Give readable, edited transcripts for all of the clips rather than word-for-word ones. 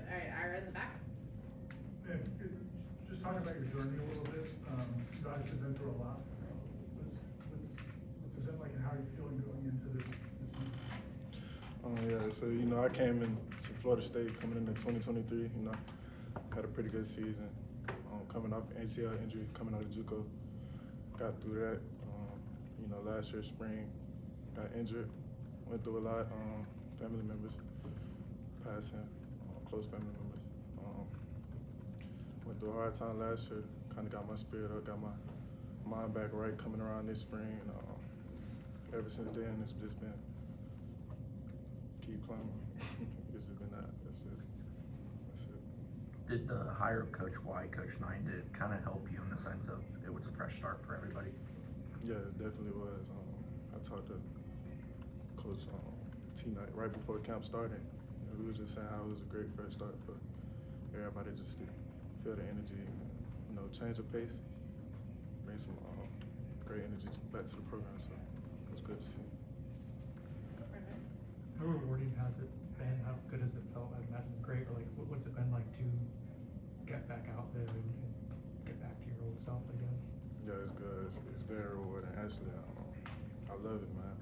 good. All right, Ira in the back. Yeah, just talking about your journey a little bit. You guys have been through a lot. What's it been like, and how are you feeling going into this season? Yeah, so I came into Florida State coming into 2023. Had a pretty good season. Coming off ACL injury, coming out of JUCO, got through that. Last year spring, got injured, went through a lot. Family members passing, close family members. Went through a hard time last year. Kind of got my spirit up, got my mind back right coming around this spring. And ever since then, it's just been keep climbing. It's just been that. That's it. Did the hire of Coach White, Coach Knight, did it kind of help you in the sense of it was a fresh start for everybody? Yeah, it definitely was. I talked to Coach T-Knight right before camp started. We were just saying how it was a great fresh start for everybody just to feel the energy, change the pace, bring some great energy back to the program. So it was good to see. How rewarding has it been? How good has it felt? I'd imagine great, but what's it been like to get back out there and get back to your old self, I guess? Yeah, it's good. It's very rewarding. Actually, I love it, man.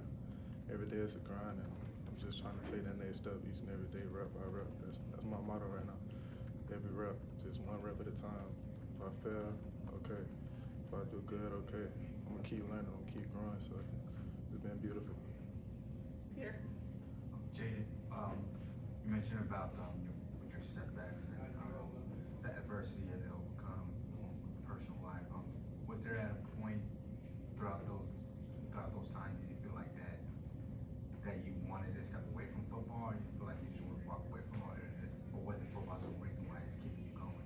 Every day it's a grind, and I'm just trying to take that next step each and every day, rep by rep. That's my motto right now. Every rep, just one rep at a time. If I fail, okay. If I do good, okay. I'm gonna keep learning. I'm gonna keep growing. So it's been beautiful. Peter. Jaden, you mentioned about with your setbacks and the adversity you had to overcome with the personal life. Was there at a point throughout those times did you feel like that you wanted to step away from football, or you feel like you just want to walk away from all of this, or wasn't football some reason why it's keeping you going?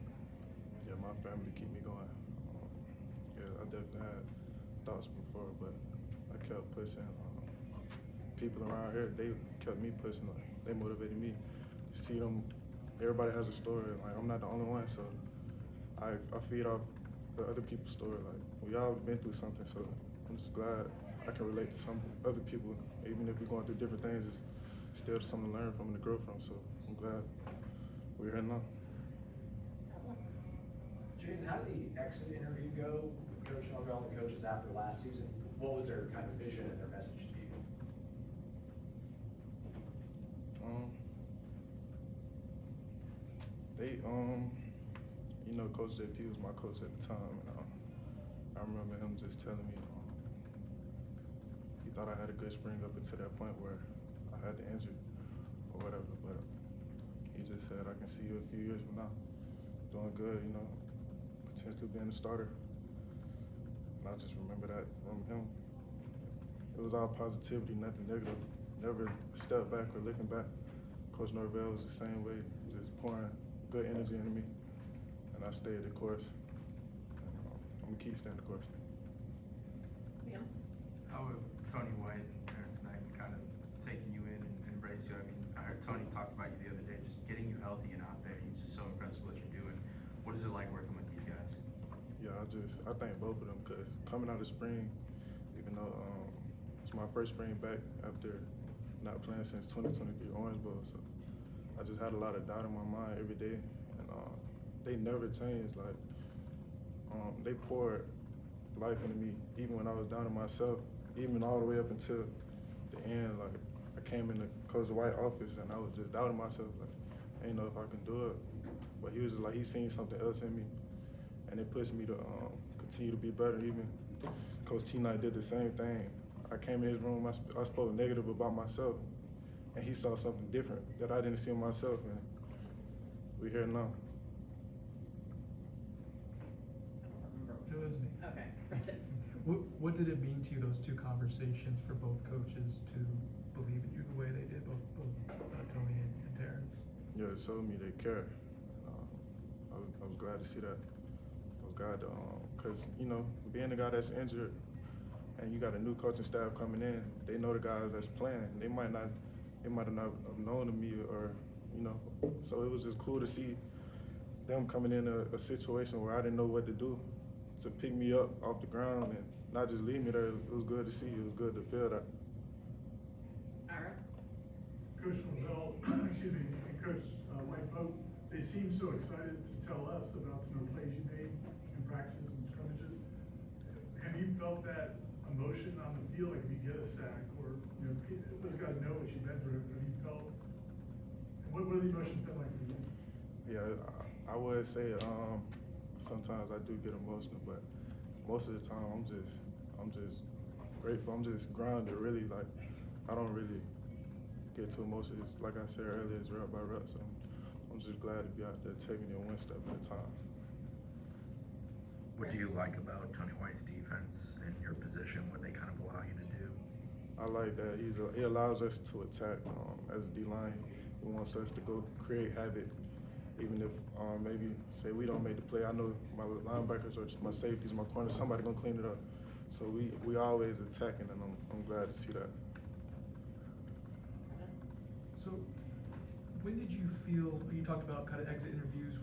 Yeah, my family keep me going. Yeah, I definitely had thoughts before, but I kept pushing. People around here, they kept me pushing. They motivated me. You see them, everybody has a story. Like, I'm not the only one, so I feed off the other people's story. Like, we all been through something, so I'm just glad I can relate to some other people. Even if we're going through different things, it's still something to learn from and to grow from. So I'm glad we're here now. Jaden, how did the exit interview go with Coach Norvell and the coaches after last season? What was their kind of vision and their message to you? Coach JP was my coach at the time, and I remember him just telling me he thought I had a good spring up until that point where I had the injury or whatever, but he just said, I can see you a few years from now doing good, potentially being a starter. And I just remember that from him. It was all positivity, nothing negative. Never a step back or looking back. Coach Norvell was the same way, just pouring good energy into me. And I stayed the course. And, I'm gonna keep staying the course. Yeah. How have Tony White and Terrence Knight kind of taken you in and embraced you? I mean, I heard Tony talk about you the other day, just getting you healthy and out there. He's just so impressed with what you're doing. What is it like working with these guys? Yeah, I thank both of them, because coming out of spring, even though it's my first spring back after not playing since 2023 Orange Bowl, so I just had a lot of doubt in my mind every day, and they never changed. Like, they poured life into me, even when I was down to myself, even all the way up until the end. Like, I came in the Coach White office and I was just doubting myself, like, I didn't know if I can do it. But he was just like, he seen something else in me, and it pushed me to continue to be better. Even Coach T-Knight did the same thing. I came in his room, I spoke negative about myself, and he saw something different that I didn't see in myself, and we're here now. It was me. Okay. What did it mean to you, those two conversations, for both coaches to believe in you the way they did, both Tony and Terrence? Yeah, it showed me they care. I was glad to see that. I was glad to, because, being the guy that's injured and you got a new coaching staff coming in, they know the guys that's playing. They might have not have known of me, or, so it was just cool to see them coming in a situation where I didn't know what to do, to pick me up off the ground and not just leave me there. It was good to see. It was good to feel that. Ira? Coach Norvell, excuse me, and Coach White both they seem so excited to tell us about some of the plays you made in practices and scrimmages. Have you felt that emotion on the field, like if you get a sack, or, you know, those guys know what you've been through, have you felt, what have the emotions been like for you? Yeah, I would say sometimes I do get emotional, but most of the time I'm just grateful. I'm just grounded, really. Like, I don't really get too emotional. It's, like I said earlier, it's rep by rep. So I'm just glad to be out there taking it one step at a time. What do you like about Tony White's defense in your position? What they kind of allow you to do? I like that he allows us to attack as a D-line. He wants us to go create havoc, even if maybe say we don't make the play. I know my linebackers or my safeties, my corners, somebody gonna clean it up. So we always attacking, and I'm glad to see that. So, when did you feel, you talked about kind of exit interviews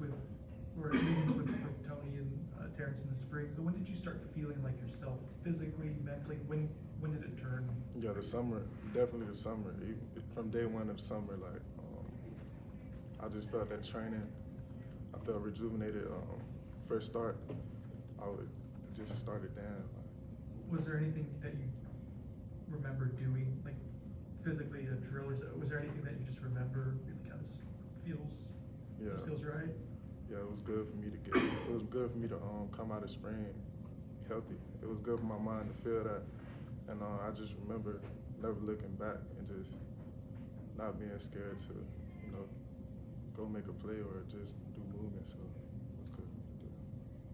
or meetings with Tony and Terrence in the spring, so when did you start feeling like yourself physically, mentally, when did it turn? Yeah, the summer, definitely the summer. From day one of summer, like, I just felt that training. I felt rejuvenated. First start, I would just start it down. Was there anything that you remember doing, like physically a drill, or was there anything that you just remember really kind of feels right? Yeah, it was good for me to come out of spring healthy. It was good for my mind to feel that, and I just remember never looking back and just not being scared to, you know, go make a play or just do movement. So it was good.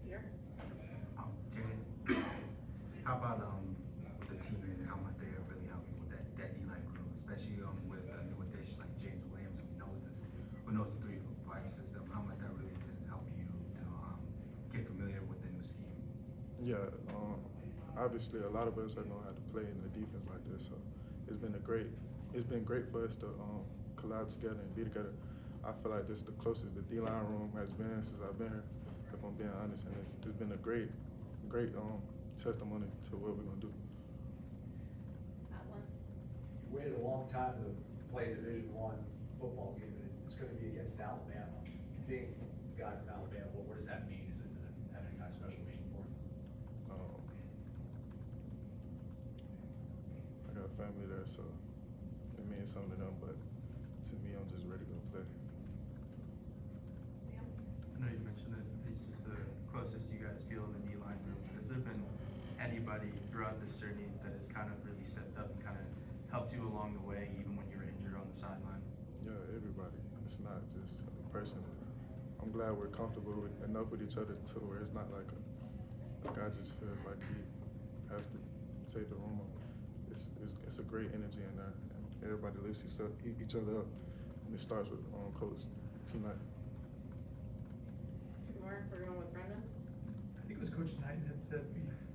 Peter? Jaden, how about with the team and how much they are really helping with that D-line group, especially with new additions like James Williams, who knows the 3-5 system. How much that really does help you to get familiar with the new scheme? Yeah, obviously a lot of us don't know how to play in the defense like this, so it's been great for us to collab together and be together. I feel like this is the closest the D-line room has been since I've been here, if I'm being honest, and it's been a great testimony to what we're gonna do. You waited a long time to play a Division I football game, and it's going to be against Alabama. Being a guy from Alabama, what does that mean? Does it have any kind of special meaning for you? I got family there, so it means something to them, but to me, I'm just ready to go play. I know you mentioned that this is the closest you guys feel in the D-line room. Has there been anybody throughout this journey that has kind of really stepped up and kind of helped you along the way, even when you were injured on the sideline? Yeah, everybody. It's not just a person. I'm glad we're comfortable enough with each other too, where it's not like a guy just feels like he has to take the room. It's a great energy in there, and everybody lifts each other up, and it starts with Coach tonight. Two more, we're going with Brendan. I think it was Coach Knighton had said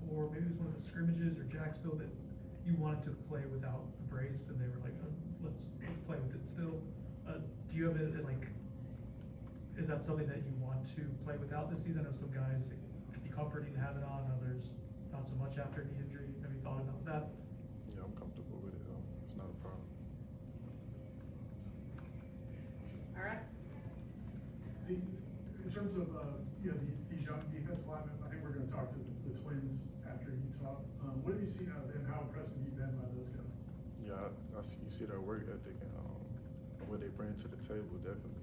before, maybe it was one of the scrimmages or Jacksonville, that you wanted to play without the brace, and they were like, let's play with it still. Do you have is that something that you want to play without this season? I know some guys, it can be comforting to have it on, others not so much after knee injury. Have you thought about that? Yeah, I'm comfortable with it. It's not a problem. All right. In terms of these young defensive linemen, I think we're going to talk to the Twins after Utah. What have you seen out of them? How impressed have you been by those guys? Yeah, you see their work ethic and what they bring to the table. Definitely,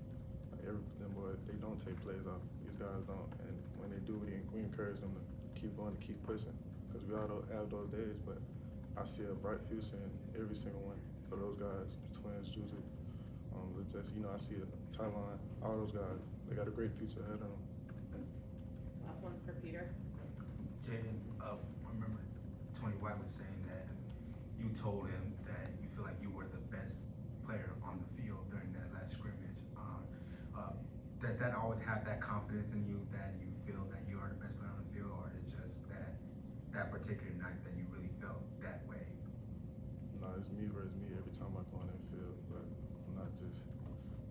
them boys, they don't take plays off. These guys don't, and when they do, we encourage them to keep going, to keep pushing, because we all don't have those days. But I see a bright future in every single one of those guys. The Twins, Juju, I see Tyron, all those guys. They got a great future ahead of them. Last one for Peter. Jaden, I remember Tony White was saying that you told him that you feel like you were the best player on the field during that last scrimmage. Does that always have that confidence in you that you feel that you are the best player on the field, or is it just that particular night that you really felt that way? No, it's me versus me every time I go on that field. But I'm not just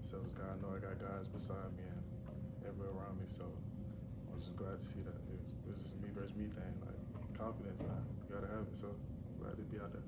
selfish guy. I know I got guys beside me and everywhere around me, so I was just glad to see that. It was just a me versus me thing. Like, confidence, man. You gotta have it, so glad to be out there.